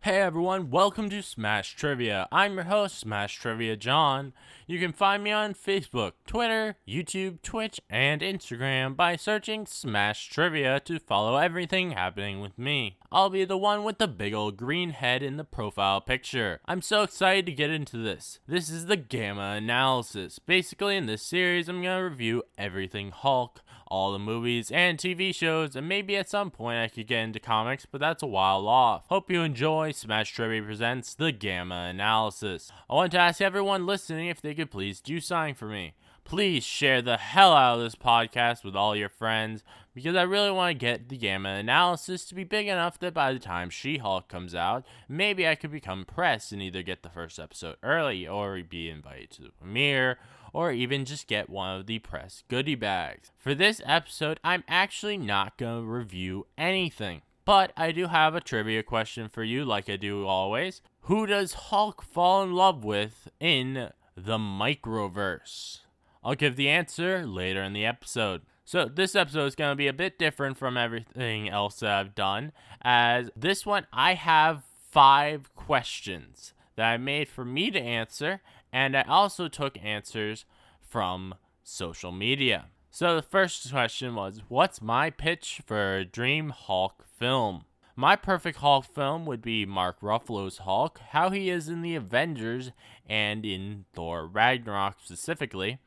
Hey everyone, welcome to Smash Trivia. I'm your host, Smash Trivia John. You can find me on Facebook, Twitter, YouTube, Twitch, and Instagram by searching Smash Trivia to follow everything happening with me. I'll be the one with the big old green head in the profile picture. I'm so excited to get into this. This is the Gamma Analysis. Basically, in this series, I'm going to review everything Hulk, all the movies and TV shows, and maybe at some point I could get into comics, but that's a while off. Hope you enjoy Smash Trivia presents the Gamma Analysis. I want to ask everyone listening if they could please do something for me. Please share the hell out of this podcast with all your friends, because I really want to get the Gamma Analysis to be big enough that by the time She-Hulk comes out, maybe I could become press and either get the first episode early, or be invited to the premiere, or even just get one of the press goodie bags. For this episode, I'm actually not going to review anything, but I do have a trivia question for you like I do always. Who does Hulk fall in love with in the Microverse? I'll give the answer later in the episode. So this episode is going to be a bit different from everything else that I've done, as this one I have 5 questions that I made for me to answer, and I also took answers from social media. So the first question was, what's my pitch for a dream Hulk film? My perfect Hulk film would be Mark Ruffalo's Hulk, how he is in the Avengers and in Thor Ragnarok specifically,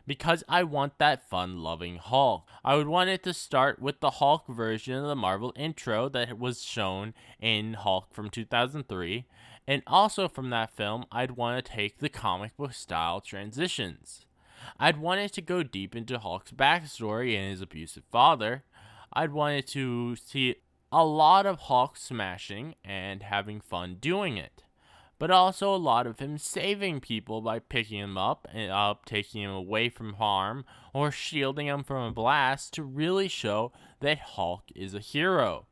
because I want that fun-loving Hulk. I would want it to start with the Hulk version of the Marvel intro that was shown in Hulk from 2003, and also from that film, I'd want to take the comic book style transitions. I'd want it to go deep into Hulk's backstory and his abusive father. I'd want it to see a lot of Hulk smashing and having fun doing it, but also a lot of him saving people by picking him up, taking him away from harm, or shielding him from a blast to really show that Hulk is a hero.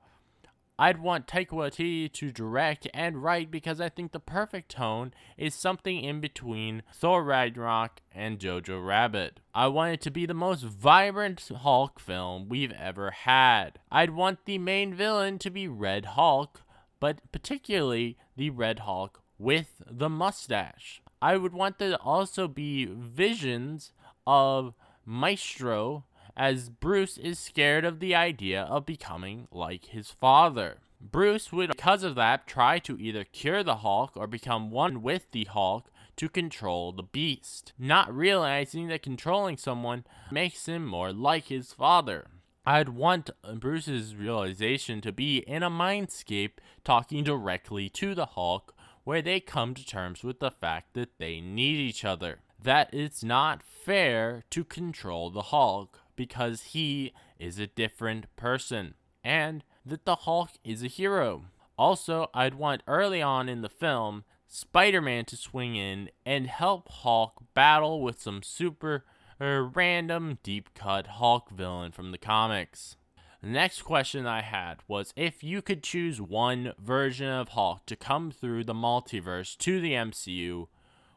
I'd want Taika Waititi to direct and write because I think the perfect tone is something in between Thor Ragnarok and Jojo Rabbit. I want it to be the most vibrant Hulk film we've ever had. I'd want the main villain to be Red Hulk, but particularly the Red Hulk with the mustache. I would want there to also be visions of Maestro, as Bruce is scared of the idea of becoming like his father. Bruce would, because of that, try to either cure the Hulk or become one with the Hulk to control the Beast, not realizing that controlling someone makes him more like his father. I'd want Bruce's realization to be in a mindscape talking directly to the Hulk, where they come to terms with the fact that they need each other. That it's not fair to control the Hulk, because he is a different person, and that the Hulk is a hero. Also, I'd want early on in the film, Spider-Man to swing in and help Hulk battle with some super random deep-cut Hulk villain from the comics. The next question I had was, if you could choose one version of Hulk to come through the multiverse to the MCU,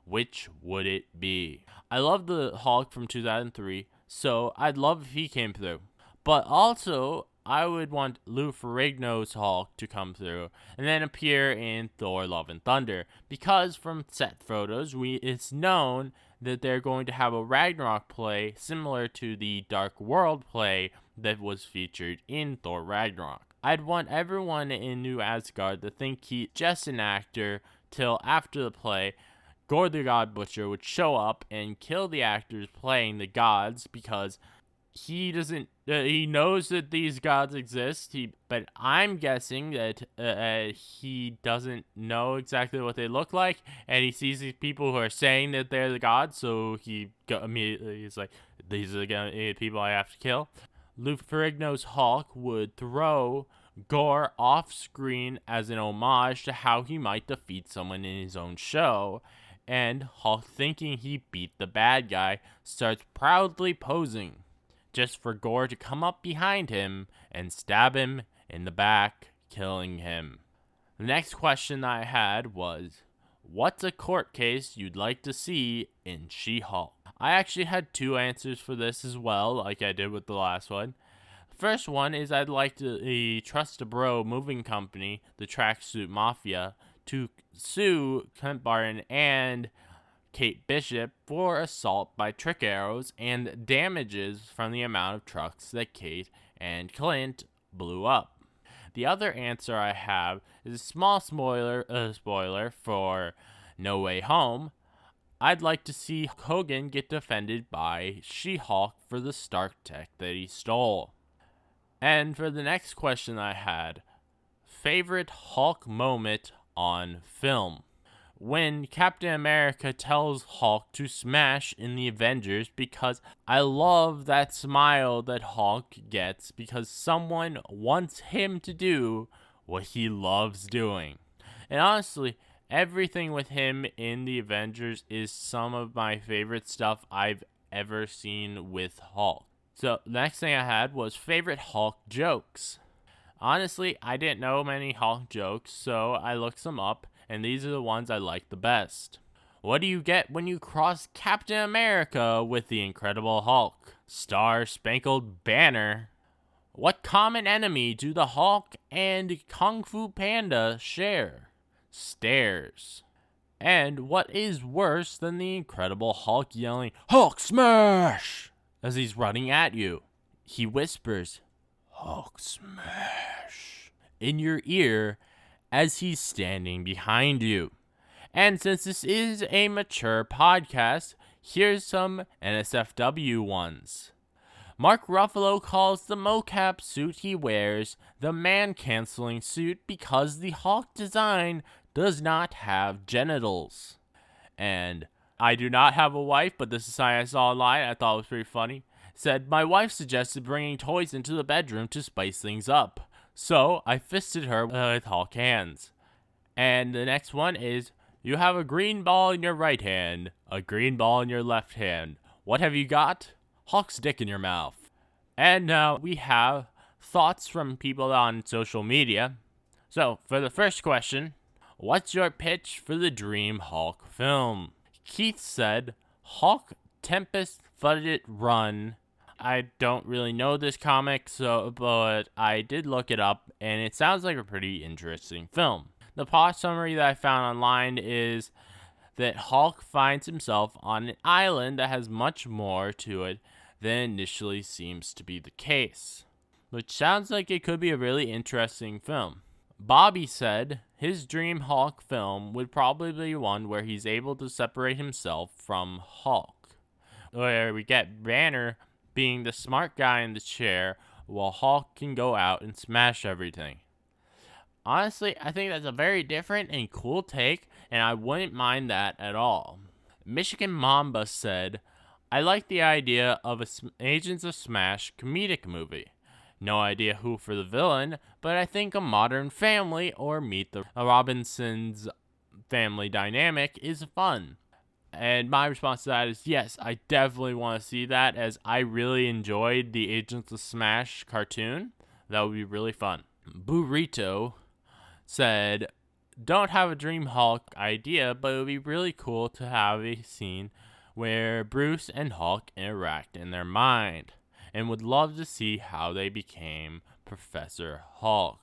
which would it be? I love the Hulk from 2003, so I'd love if he came through. But also, I would want Lou Ferrigno's Hulk to come through and then appear in Thor Love and Thunder, because from set photos, it's known that they're going to have a Ragnarok play similar to the Dark World play that was featured in Thor Ragnarok. I'd want everyone in New Asgard to think he's just an actor till after the play, Gore the God Butcher would show up and kill the actors playing the gods, because he doesn't, he knows that these gods exist, but I'm guessing that he doesn't know exactly what they look like, and he sees these people who are saying that they're the gods, so immediately he's like, these are the people I have to kill. Lou Ferrigno's Hulk would throw Gore off screen as an homage to how he might defeat someone in his own show, and Hulk, thinking he beat the bad guy, starts proudly posing, just for Gore to come up behind him and stab him in the back, killing him. The next question I had was, what's a court case you'd like to see in She-Hulk? I actually had 2 answers for this as well, like I did with the last one. first one is I'd like to trust a bro moving company, the Tracksuit Mafia, to sue Clint Barton and Kate Bishop for assault by trick arrows and damages from the amount of trucks that Kate and Clint blew up. The other answer I have is a small spoiler for No Way Home. I'd like to see Hogan get defended by She-Hulk for the Stark tech that he stole. And for the next question I had, favorite Hulk moment on film? When Captain America tells Hulk to smash in the Avengers, because I love that smile that Hulk gets because someone wants him to do what he loves doing. And honestly, everything with him in the Avengers is some of my favorite stuff I've ever seen with Hulk. So the next thing I had was favorite Hulk jokes. Honestly, I didn't know many Hulk jokes, so I looked some up, and these are the ones I like the best. What do you get when you cross Captain America with the Incredible Hulk? Star-Spangled Banner. What common enemy do the Hulk and Kung Fu Panda share? Stairs. And what is worse than the Incredible Hulk yelling, "Hulk smash!" as he's running at you? He whispers, "Hulk smash," in your ear as he's standing behind you. And since this is a mature podcast, here's some NSFW ones. Mark Ruffalo calls the mocap suit he wears the man-canceling suit because the Hulk design does not have genitals. And I do not have a wife, but this is something I saw online. I thought it was pretty funny. Said, my wife suggested bringing toys into the bedroom to spice things up. So I fisted her with Hulk hands. And the next one is, you have a green ball in your right hand, a green ball in your left hand. What have you got? Hulk's dick in your mouth. And now we have thoughts from people on social media. So for the first question, what's your pitch for the Dream Hulk film? Keith said, Hulk Tempest-Footed Run. I don't really know this comic, but I did look it up, and it sounds like a pretty interesting film. The plot summary that I found online is that Hulk finds himself on an island that has much more to it than initially seems to be the case, which sounds like it could be a really interesting film. Bobby said his Dream Hulk film would probably be one where he's able to separate himself from Hulk, where we get Banner being the smart guy in the chair while Hulk can go out and smash everything. Honestly, I think that's a very different and cool take, and I wouldn't mind that at all. Michigan Mamba said, I like the idea of a Agents of Smash comedic movie. No idea who for the villain, but I think a Modern Family or Meet the Robinsons family dynamic is fun. And my response to that is yes, I definitely want to see that, as I really enjoyed the Agents of Smash cartoon. That would be really fun. Burrito said, don't have a Dream Hulk idea, but it would be really cool to have a scene where Bruce and Hulk interact in their mind, and would love to see how they became Professor Hulk.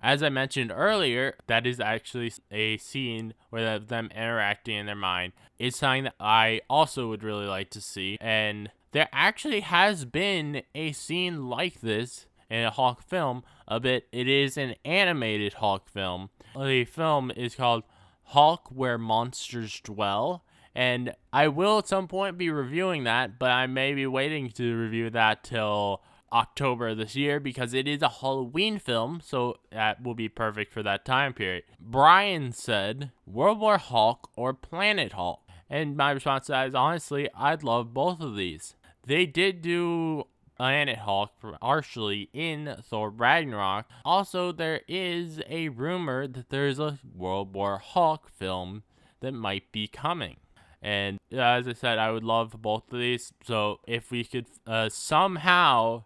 As I mentioned earlier, that is actually a scene where them interacting in their mind is something that I also would really like to see. And there actually has been a scene like this in a Hulk film a bit. It is an animated Hulk film. The film is called Hulk Where Monsters Dwell. And I will at some point be reviewing that, but I may be waiting to review that till October this year because it is a Halloween film, so that will be perfect for that time period. Brian said, World War Hulk or Planet Hulk? And my response to that is, honestly, I'd love both of these. They did do Planet Hulk partially in Thor Ragnarok. Also, there is a rumor that there's a World War Hulk film that might be coming. And as I said, I would love both of these. So if we could somehow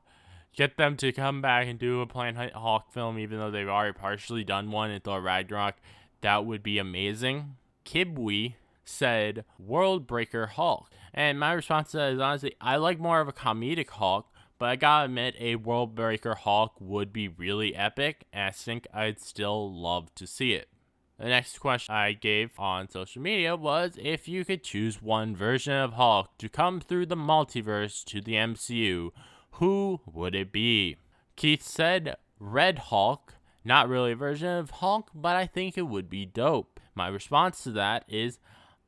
get them to come back and do a Planet Hulk film, even though they've already partially done one in Thor Ragnarok, that would be amazing. Kibwe said World Breaker Hulk. And my response to that is, honestly, I like more of a comedic Hulk, but I gotta admit, a World Breaker Hulk would be really epic, and I think I'd still love to see it. The next question I gave on social media was if you could choose one version of Hulk to come through the multiverse to the MCU, who would it be? Keith said Red Hulk. Not really a version of Hulk, but I think it would be dope. My response to that is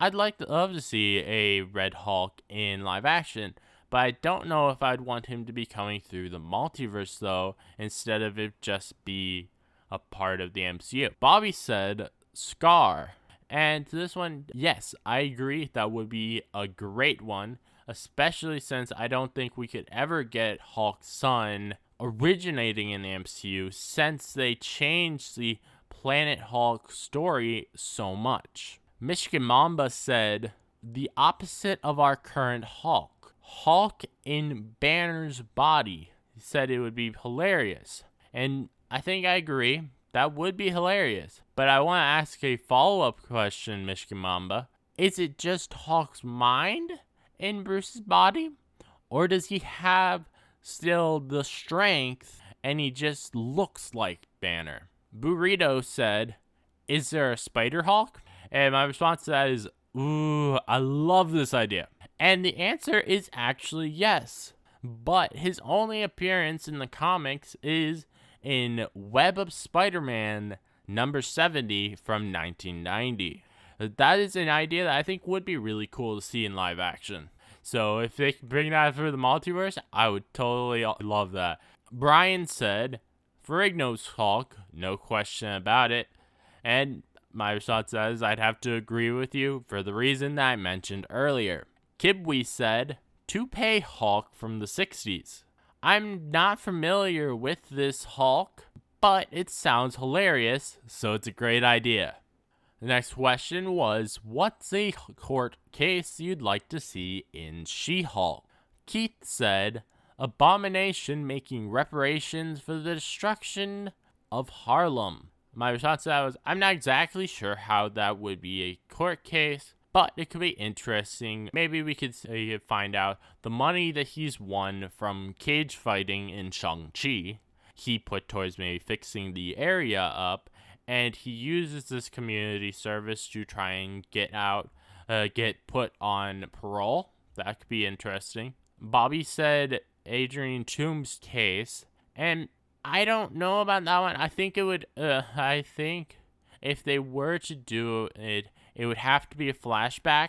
I'd love to see a Red Hulk in live action, but I don't know if I'd want him to be coming through the multiverse though, instead of it just be a part of the MCU. Bobby said Scar. And to this one, yes, I agree that would be a great one, especially since I don't think we could ever get Hulk's son originating in the MCU since they changed the Planet Hulk story so much. Michigan Mamba said, the opposite of our current Hulk. Hulk in Banner's body. He said it would be hilarious. And I think I agree. That would be hilarious. But I want to ask a follow-up question, Michigan Mamba. Is it just Hulk's mind in Bruce's body? Or does he have still the strength and he just looks like Banner? Burrito said, is there a Spider Hulk? And my response to that is, ooh, I love this idea. And the answer is actually yes. But his only appearance in the comics is in Web of Spider-Man number 70 from 1990. That is an idea that I think would be really cool to see in live action. So if they can bring that through the multiverse, I would totally love that. Brian said, Ferrigno's Hulk, no question about it. And my response is I'd have to agree with you for the reason that I mentioned earlier. Kibwe said, Toupee Hulk from the 60s. I'm not familiar with this Hulk, but it sounds hilarious, so it's a great idea. The next question was, what's a court case you'd like to see in She-Hulk? Keith said, Abomination making reparations for the destruction of Harlem. My response to that was, I'm not exactly sure how that would be a court case, but it could be interesting. Maybe we could find out the money that he's won from cage fighting in Shang-Chi, he put towards maybe fixing the area up, and he uses this community service to try and get put on parole. That could be interesting. Bobby said Adrian Toombs' case, and I don't know about that one. I think if they were to do it, it would have to be a flashback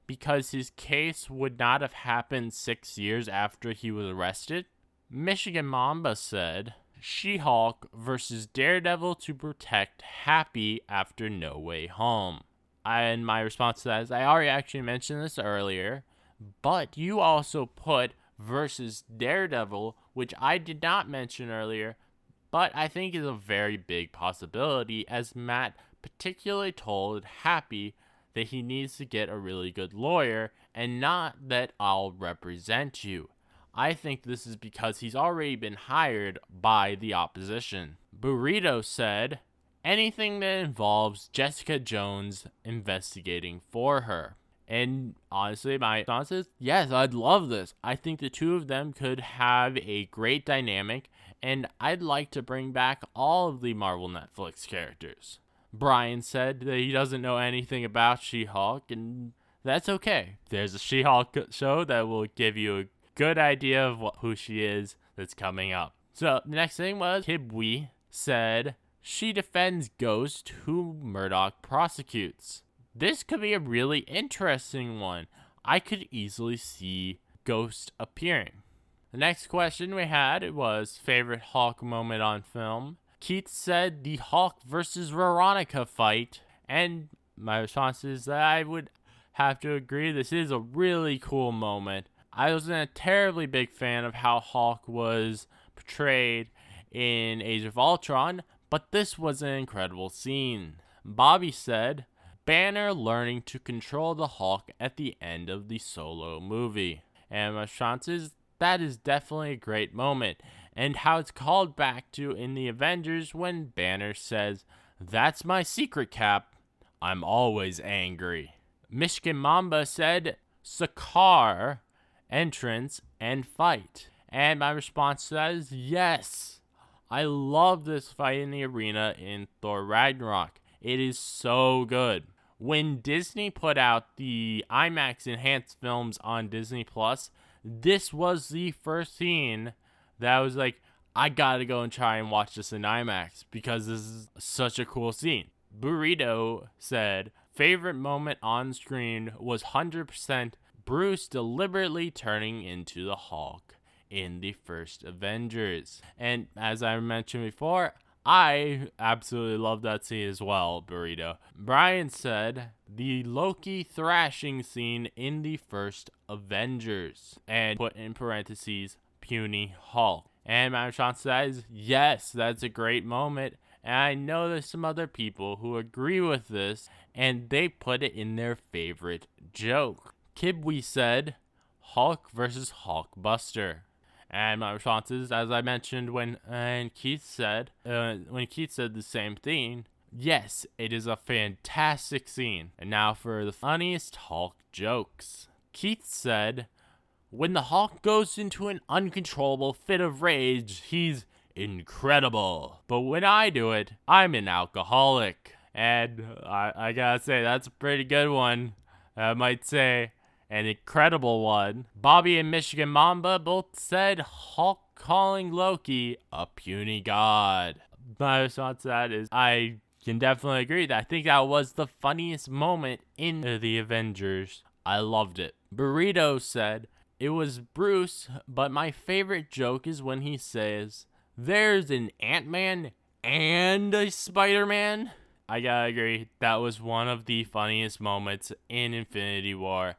because his case would not have happened 6 years after he was arrested. Michigan Mamba said, She-Hulk versus Daredevil to protect Happy after No Way Home. And my response to that is I already actually mentioned this earlier, but you also put versus Daredevil, which I did not mention earlier, but I think is a very big possibility, as Matt particularly told Happy that he needs to get a really good lawyer and not that I'll represent you. I think this is because he's already been hired by the opposition. Burrito said, anything that involves Jessica Jones investigating for her. And honestly, my response is, yes, I'd love this. I think the two of them could have a great dynamic, and I'd like to bring back all of the Marvel Netflix characters. Brian said that he doesn't know anything about She-Hulk, and that's okay. There's a She-Hulk show that will give you a good idea of who she is that's coming up. So the next thing was Kibwe said she defends Ghost, who Murdoch prosecutes. This could be a really interesting one. I could easily see Ghost appearing. The next question we had was favorite Hulk moment on film. Keith said the Hulk versus Veronica fight, and my response is that I would have to agree this is a really cool moment. I wasn't a terribly big fan of how Hulk was portrayed in Age of Ultron, but this was an incredible scene. Bobby said, Banner learning to control the Hulk at the end of the Solo movie. And my response is, that is definitely a great moment. And how it's called back to in the Avengers when Banner says, that's my secret, Cap. I'm always angry. Michigan Mamba said, Sakaar entrance and fight. And my response to that is yes. I love this fight in the arena in Thor Ragnarok. It is so good. When Disney put out the IMAX enhanced films on Disney Plus, this was the first scene that I was like, I gotta go and try and watch this in IMAX because this is such a cool scene. Burrito said, favorite moment on screen was 100% Bruce deliberately turning into the Hulk in the first Avengers. And as I mentioned before, I absolutely love that scene as well, Burrito. Brian said, the Loki thrashing scene in the first Avengers, and put in parentheses, puny Hulk. And my response to that is, yes, that's a great moment. And I know there's some other people who agree with this, and they put it in their favorite joke. Kibwe said, Hulk versus Hulkbuster. And my response is, as I mentioned when Keith said the same thing, yes, it is a fantastic scene. And now for the funniest Hulk jokes. Keith said, when the Hulk goes into an uncontrollable fit of rage, he's incredible. But when I do it, I'm an alcoholic. And I gotta say, that's a pretty good one. I might say an incredible one. Bobby and Michigan Mamba both said Hulk calling Loki a puny god. My response to that is, I can definitely agree that I think that was the funniest moment in the Avengers. I loved it. Burrito said, it was Bruce, but my favorite joke is when he says, there's an Ant-Man and a Spider-Man. I gotta agree, that was one of the funniest moments in Infinity War.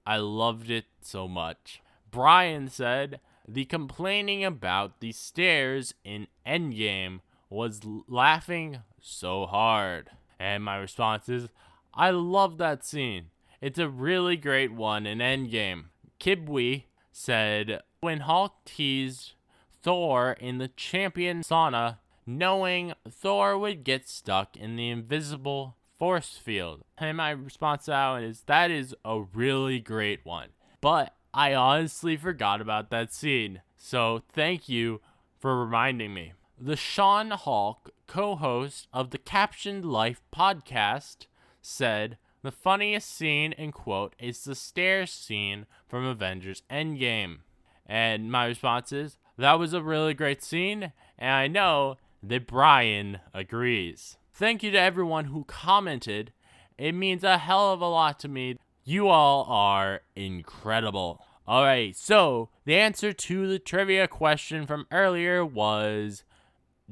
I loved it so much. Brian said, the complaining about the stairs in Endgame was laughing so hard. And my response is, I love that scene. It's a really great one in Endgame. Kibwe said, when Hulk teased Thor in the champion sauna, knowing Thor would get stuck in the invisible force field. And my response to that is a really great one. But I honestly forgot about that scene. So thank you for reminding me. The Sean Hulk, co-host of the Captioned Life podcast, said, the funniest scene, in quote, is the stairs scene from Avengers Endgame. And my response is, that was a really great scene, and I know that Brian agrees. Thank you to everyone who commented. It means a hell of a lot to me. You all are incredible. Alright, so the answer to the trivia question from earlier was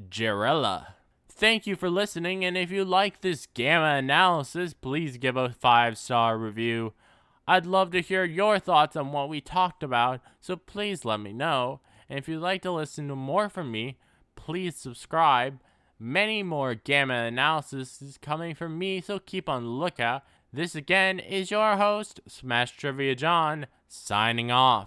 Jarella. Thank you for listening, and if you like this gamma analysis, please give a 5-star review. I'd love to hear your thoughts on what we talked about, so please let me know. And if you'd like to listen to more from me, please subscribe. Many more gamma analysis is coming from me, so keep on the lookout. This again is your host, Smash Trivia John, signing off.